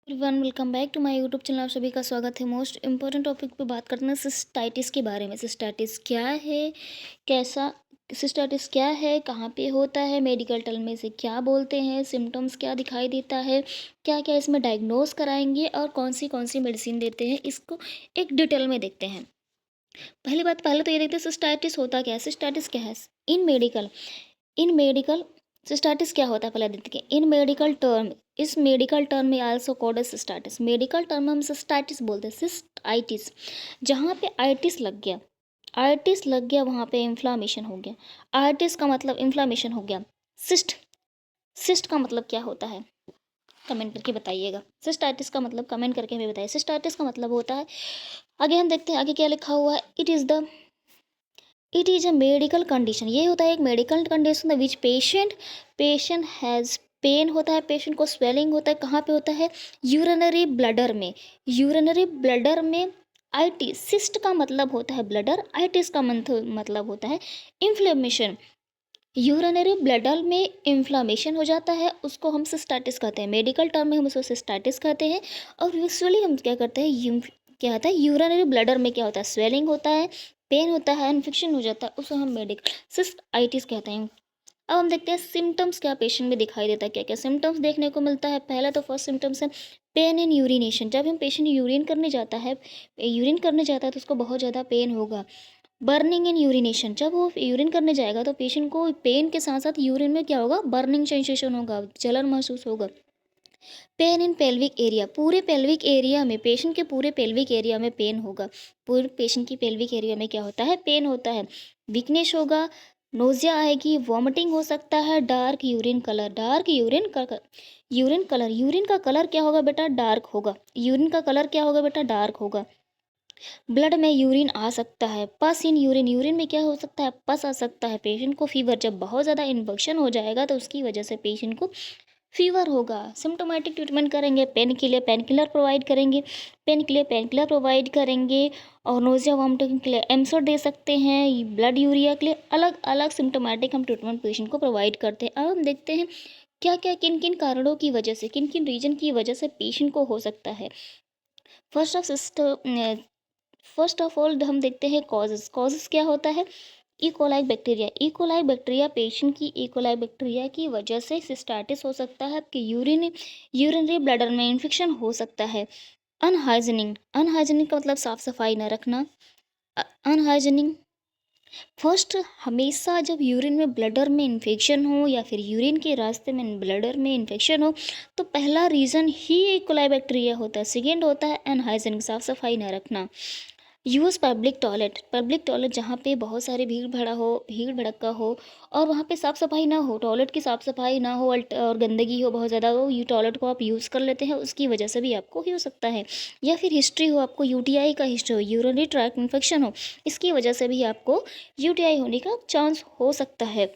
Everyone welcome back to my YouTube channel. आप सभी का स्वागत है। मोस्ट इम्पोर्टेंट टॉपिक पे बात करते हैं सिस्टाइटिस के बारे में। सिस्टाइटिस क्या है, कैसा सिस्टाइटिस क्या है, कहाँ पे होता है, मेडिकल टर्म में से क्या बोलते हैं, सिम्टम्स क्या दिखाई देता है, क्या क्या इसमें डायग्नोस कराएंगे और कौन सी मेडिसिन देते हैं, इसको एक डिटेल में देखते हैं। पहले तो ये देखते हैं सिस्टाइटिस होता क्या है। सिस्टाइटिस क्या है इन मेडिकल सिस्टाटिस क्या होता है, पहले देखते हैं। इन मेडिकल टर्म इस मेडिकल टर्म में also called as cystitis. Medical term में हम सिस्टाटिस बोलते हैं। सिस्टाइटिस जहाँ पे आइटिस लग गया वहाँ पे इन्फ्लामेशन हो गया। आइटिस का मतलब इन्फ्लामेशन हो गया। सिस्ट सिस्ट का मतलब क्या होता है, कमेंट करके बताइएगा। सिस्टाइटिस का मतलब कमेंट करके हमें बताइए। सिस्टाइटिस का मतलब होता है, आगे हम देखते हैं आगे क्या लिखा हुआ है। It is a medical condition. ये होता है एक medical condition which patient has pain होता है, पेशेंट को स्वेलिंग होता है। कहाँ पे होता है? यूरिनरी ब्लडर में आइटिस। सिस्ट का मतलब होता है ब्लडर, आइटिस का मतलब होता है इन्फ्लेमेशन। यूरिनरी ब्लडर में इन्फ्लामेशन हो जाता है, उसको हम सिस्टाइटिस कहते हैं। मेडिकल टर्म में हम उसको सिस्टाइटिस कहते हैं। और यूजुअली हम क्या करते हैं, क्या होता है, यूरिनरी ब्लडर में क्या होता है, स्वेलिंग होता है, पेन होता है, इन्फेक्शन हो जाता है, उसको हम मेडिकल सिस्टाइटिस कहते हैं। अब हम देखते हैं सिम्टम्स क्या पेशेंट में दिखाई देता है, क्या क्या सिम्टम्स देखने को मिलता है। पहला तो फर्स्ट सिम्टम्स है पेन इन यूरिनेशन। जब हम पेशेंट यूरिन करने जाता है तो उसको बहुत ज़्यादा पेन होगा। बर्निंग इन यूरिनेशन, जब वो यूरिन करने जाएगा तो पेशेंट को पेन के साथ साथ यूरिन में क्या होगा, बर्निंग सेंसेशन होगा, जलन महसूस होगा। पेन इन पेल्विक एरिया, पूरे पेल्विक एरिया में, पेशेंट के पूरे पेल्विक एरिया में पेन होगा। पूरे पेशेंट की पेल्विक एरिया में क्या होता है, पेन होता है। वीकनेस होगा, नोजिया आएगी, वॉमिटिंग हो सकता है। यूरिन का कलर क्या होगा बेटा, डार्क होगा। यूरिन का कलर क्या होगा बेटा, डार्क होगा। ब्लड में यूरिन आ सकता है। पस इन यूरिन, यूरिन में क्या हो सकता है, पस आ सकता है। पेशेंट को फीवर, जब बहुत ज़्यादा इन्फेक्शन हो जाएगा तो उसकी वजह से पेशेंट को फीवर होगा। सिम्टोमेटिक ट्रीटमेंट करेंगे, पेन किलर प्रोवाइड करेंगे। और नोजिया वॉमिटिंग के लिए एमसोड दे सकते हैं। ब्लड यूरिया के लिए अलग अलग सिम्टोमेटिक हम ट्रीटमेंट पेशेंट को प्रोवाइड करते हैं। अब हम देखते हैं क्या क्या किन किन कारणों की वजह से, किन किन रीजन की वजह से पेशेंट को हो सकता है। First of cyst first of all हम देखते हैं कॉजेस क्या होता है। इकोलाई बैक्टीरिया, पेशेंट की इकोलाई बैक्टीरिया की वजह से सिस्टाइटिस हो सकता है। आपके यूरिनरी ब्लैडर में इन्फेक्शन हो सकता है। अनहाइजीनिक का मतलब साफ सफाई न रखना। अनहाइजीनिक फर्स्ट, हमेशा जब यूरिन में ब्लडर में इन्फेक्शन हो या फिर यूरिन के रास्ते में ब्लडर में इन्फेक्शन हो तो पहला रीज़न ही इकोलाई बैक्टीरिया होता है। सेकेंड होता है अनहाइजीनिक, साफ सफाई न रखना। यूज़ पब्लिक टॉयलेट जहाँ पे बहुत सारे भीड़ भड़क्का हो और वहाँ पे साफ़ सफाई ना हो, टॉयलेट की साफ़ सफाई ना हो और गंदगी हो बहुत ज़्यादा हो, यू टॉयलेट को आप यूज़ कर लेते हैं, उसकी वजह से भी आपको ही हो सकता है। या फिर हिस्ट्री हो, आपको यूटीआई का हिस्ट्री हो, यूरिनरी ट्रैक्ट इन्फेक्शन हो, इसकी वजह से भी आपको यूटीआई होने का चांस हो सकता है।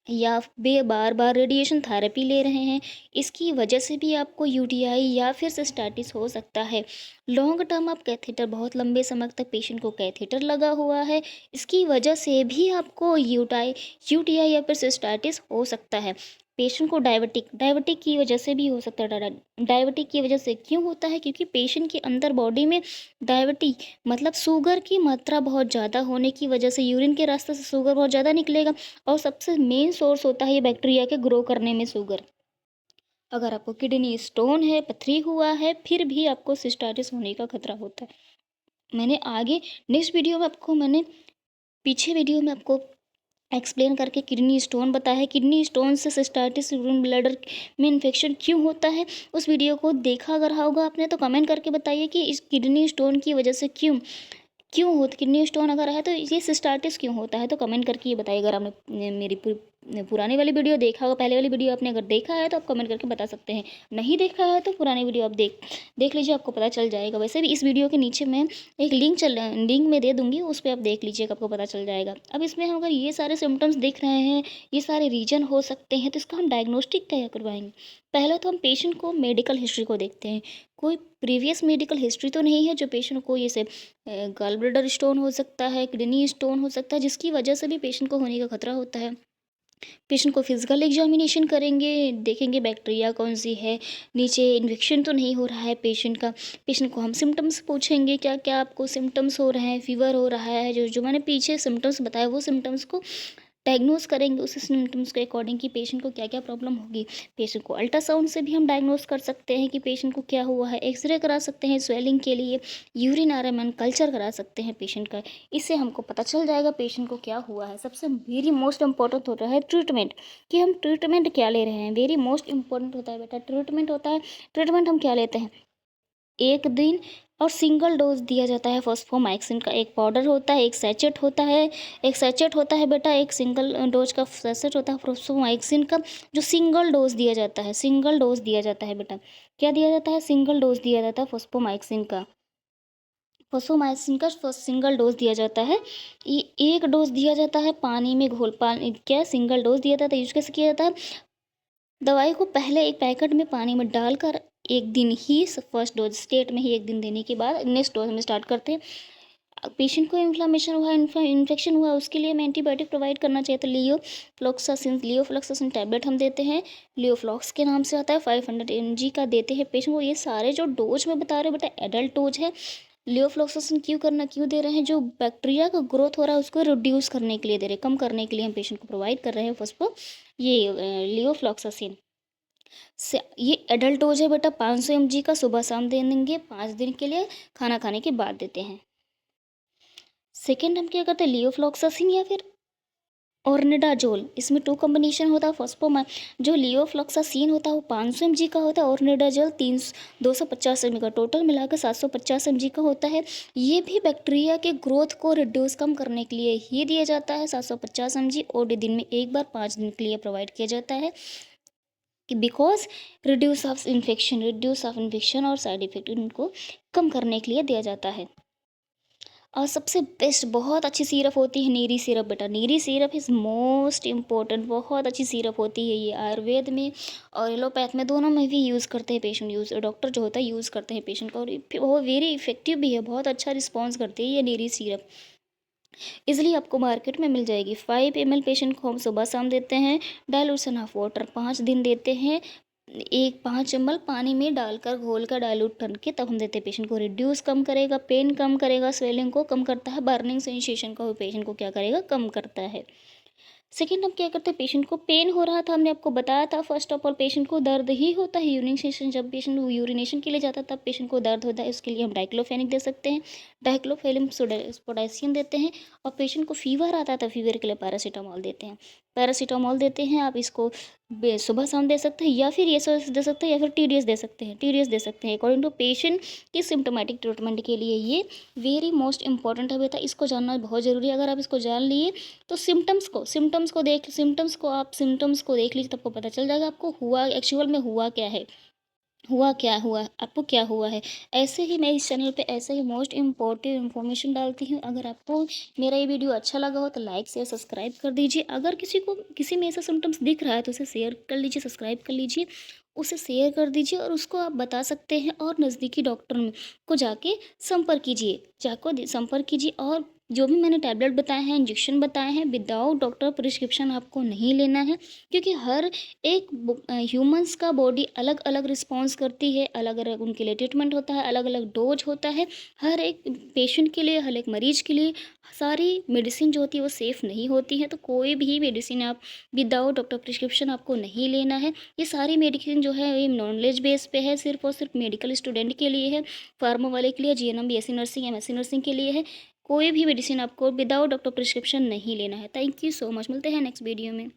या बे बार बार रेडिएशन थेरेपी ले रहे हैं, इसकी वजह से भी आपको यूटीआई या फिर सिस्टाइटिस हो सकता है। लॉन्ग टर्म आप कैथेटर, बहुत लंबे समय तक पेशेंट को कैथेटर लगा हुआ है, इसकी वजह से भी आपको यूटीआई या फिर सिस्टाइटिस हो सकता है। पेशेंट को डायबिटिक की वजह से भी हो सकता है। डायबिटिक की वजह से क्यों होता है, क्योंकि पेशेंट के अंदर बॉडी में डायबिटिक मतलब शुगर की मात्रा बहुत ज़्यादा होने की वजह से यूरिन के रास्ते से शुगर बहुत ज़्यादा निकलेगा। और सबसे मेन सोर्स होता है ये बैक्टीरिया के ग्रो करने में शुगर। अगर आपको किडनी स्टोन है, पथरी हुआ है, फिर भी आपको सिस्टाइटिस होने का खतरा होता है। मैंने आगे नेक्स्ट वीडियो में आपको मैंने पीछे वीडियो में आपको एक्सप्लेन करके किडनी स्टोन बताया है। किडनी स्टोन से सिस्टाइटिस, यूरिन ब्लैडर में इन्फेक्शन क्यों होता है, उस वीडियो को देखा अगर होगा आपने तो कमेंट करके बताइए कि इस किडनी स्टोन की वजह से क्यों क्यों होता, किडनी स्टोन अगर है तो ये सिस्टाइटिस क्यों होता है, तो कमेंट करके ये बताइए। अगर आपने मेरी पुरानी वाली वीडियो देखा होगा, पहले वाली वीडियो आपने अगर देखा है तो आप कमेंट करके बता सकते हैं। नहीं देखा है तो पुरानी वीडियो आप देख लीजिए, आपको पता चल जाएगा। वैसे भी इस वीडियो के नीचे मैं एक लिंक में दे दूँगी, उस पर आप देख लीजिएगा, आपको पता चल जाएगा। अब इसमें हम अगर ये सारे सिम्टम्स दिख रहे हैं, ये सारे रीजन हो सकते हैं, तो इसका हम डायग्नोस्टिक क्या करवाएंगे। पहले तो हम पेशेंट को मेडिकल हिस्ट्री को देखते हैं। कोई प्रीवियस मेडिकल हिस्ट्री तो नहीं है जो पेशेंट को ये से गॉल ब्लैडर स्टोन हो सकता है, किडनी स्टोन हो सकता है, जिसकी वजह से भी पेशेंट को होने का खतरा होता है। पेशेंट को फिजिकल एग्जामिनेशन करेंगे, देखेंगे बैक्टीरिया कौन सी है, नीचे इन्फेक्शन तो नहीं हो रहा है पेशेंट का। पेशेंट को हम सिम्टम्स पूछेंगे, क्या क्या आपको सिम्टम्स हो रहे हैं, फीवर हो रहा है, जो जो मैंने पीछे सिम्टम्स बताए वो सिम्टम्स को डायग्नोस करेंगे, उस सिम्टम्स के अकॉर्डिंग कि पेशेंट को क्या क्या प्रॉब्लम होगी। पेशेंट को अल्ट्रासाउंड से भी हम डायग्नोस कर सकते हैं कि पेशेंट को क्या हुआ है, एक्सरे करा सकते हैं स्वेलिंग के लिए, यूरिन आरएमएन कल्चर करा सकते हैं पेशेंट का। इससे हमको पता चल जाएगा पेशेंट को क्या हुआ है। सबसे वेरी मोस्ट इंपॉर्टेंट होता है ट्रीटमेंट, कि हम ट्रीटमेंट क्या ले रहे हैं। वेरी मोस्ट इंपॉर्टेंट होता है बेटा ट्रीटमेंट होता है। ट्रीटमेंट हम क्या लेते हैं, 1 दिन और सिंगल डोज दिया जाता है फॉस्फोमाइसिन का। एक पाउडर होता है, एक सैचेट होता है, एक सैचेट होता है बेटा, एक सिंगल डोज का सैचेट होता है फॉस्फोमाइसिन का, जो सिंगल डोज दिया जाता है। सिंगल डोज दिया जाता है बेटा, क्या दिया जाता है, सिंगल डोज दिया जाता है फॉस्फोमाइसिन का। फॉस्फोमाइसिन का सिंगल डोज दिया जाता है। ये एक डोज दिया जाता है पानी में घोल, पानी क्या सिंगल डोज दिया जाता है, यूज कैसे किया जाता है, दवाई को पहले एक पैकेट में पानी में डालकर 1 दिन ही, फर्स्ट डोज स्टेट में ही 1 दिन देने के बाद नेक्स्ट डोज में स्टार्ट करते हैं। पेशेंट को इन्फ्लामेशन हुआ, इन्फेक्शन हुआ, उसके लिए हमें एंटीबायोटिक प्रोवाइड करना चाहिए। तो लियोफ्लॉक्सासिन टैबलेट हम देते हैं, लियोफ्लॉक्स के नाम से आता है, 500 mg का देते हैं पेशेंट को। ये सारे जो डोज में बता रहे हो बेटा एडल्ट डोज है। लियोफ्लॉक्सासिन क्यों दे रहे हैं, जो बैक्टीरिया का ग्रोथ हो रहा है उसको रिड्यूस करने के लिए दे रहे हैं, कम करने के लिए हम पेशेंट को प्रोवाइड कर रहे हैं फॉस्फो ये लियोफ्लॉक्सासिन से। ये एडल्ट डोज है बेटा, 500 mg का सुबह शाम दे देंगे, 5 दिन के लिए, खाना खाने के बाद देते हैं। सेकेंड हम क्या करते हैं, लियोफ्लॉक्सासिन या फिर ऑर्निडाजोल, इसमें 2 कॉम्बिनेशन होता है फॉस्फोमा। जो लियोफ्लॉक्सासिन होता है वो 500 mg का होता है, ऑर्निडाजोल 250 mg का, टोटल मिलाकर 750 mg का होता है। ये भी बैक्टीरिया के ग्रोथ को रिड्यूस कम करने के लिए ही दिया जाता है। 750 mg और दिन में एक बार 5 दिन के लिए प्रोवाइड किया जाता है, कि बिकॉज रिड्यूस ऑफ इन्फेक्शन और साइड इफेक्ट इनको कम करने के लिए दिया जाता है। और सबसे बेस्ट बहुत अच्छी सिरप होती है नीरी सिरप बेटा। NEERI syrup is most important, बहुत अच्छी सिरप होती है ये। आयुर्वेद में और एलोपैथ में दोनों में भी यूज़ करते हैं पेशेंट, डॉक्टर जो होता है यूज़ करते हैं पेशेंट का, और वो वेरी इफेक्टिव भी है, बहुत अच्छा रिस्पॉन्स करती है ये नीरी सिरप। इजली आपको मार्केट में मिल जाएगी। 5 ml पेशेंट को हम सुबह शाम देते हैं, डाइल्यूशन ऑफ वाटर 5 दिन देते हैं। 5 ml पानी में डालकर घोल कर डाइल्यूट करके तब हम देते हैं पेशेंट को। रिड्यूस कम करेगा, पेन कम करेगा, स्वेलिंग को कम करता है, बर्निंग सेंसेशन को पेशेंट को क्या करेगा, कम करता है। सेकेंड हम क्या करते हैं, पेशेंट को पेन हो रहा था, हमने आपको बताया था फर्स्ट ऑफ ऑल पेशेंट को दर्द ही होता है यूरिनेशन, जब पेशेंट यूरिनेशन के लिए जाता है तब पेशेंट को दर्द होता है, इसके लिए हम डाइक्लोफेनिक दे सकते हैं, डाइक्लोफेलिम पोटेशियम देते हैं। और पेशेंट को फीवर आता है तो फीवर के लिए पैरासीटामॉल देते हैं, पैरासीटामॉल देते हैं। आप इसको सुबह शाम दे सकते हैं, या फिर ये दे सकते हैं, या फिर टीडीएस दे सकते हैं, टीडीएस दे सकते हैं अकॉर्डिंग टू पेशेंट की सिम्टोमेटिक ट्रीटमेंट के लिए। ये वेरी मोस्ट इंपॉर्टेंट है बेटा, इसको जानना बहुत ज़रूरी है। अगर आप इसको जान लिए तो सिम्टम्स को देख लीजिए, तो आपको पता चल जाएगा आपको हुआ एक्चुअल में हुआ क्या है, आपको क्या हुआ है। ऐसे ही मैं इस चैनल पे ऐसे ही मोस्ट इम्पोर्टेंट इन्फॉर्मेशन डालती हूँ। अगर आपको मेरा ये वीडियो अच्छा लगा हो तो लाइक शेयर सब्सक्राइब कर दीजिए। अगर किसी में ऐसा सिम्टम्स दिख रहा है तो उसे शेयर कर लीजिए, सब्सक्राइब कर लीजिए, उसे शेयर कर दीजिए, और उसको आप बता सकते हैं। और नज़दीकी डॉक्टर को जाके संपर्क कीजिए। और जो भी मैंने टैबलेट बताए हैं, इंजेक्शन बताए हैं, विदाउट डॉक्टर प्रिस्क्रिप्शन आपको नहीं लेना है, क्योंकि हर एक ह्यूमंस का बॉडी अलग अलग रिस्पॉन्स करती है, अलग अलग उनके लिए ट्रीटमेंट होता है, अलग अलग डोज होता है। हर एक पेशेंट के लिए, हर एक मरीज के लिए सारी मेडिसिन जो होती है वो सेफ़ नहीं होती है। तो कोई भी मेडिसिन आप विदाउट डॉक्टर प्रिस्क्रिप्शन आपको नहीं लेना है। ये सारी मेडिसिन जो है ये नॉलेज बेस पे है, सिर्फ और सिर्फ मेडिकल स्टूडेंट के लिए है, फार्मा वाले के लिए, GNM BSc nursing MSc nursing के लिए है। कोई भी मेडिसिन आपको विदाउट डॉक्टर प्रिस्क्रिप्शन नहीं लेना है। थैंक यू सो मच, मिलते हैं नेक्स्ट वीडियो में।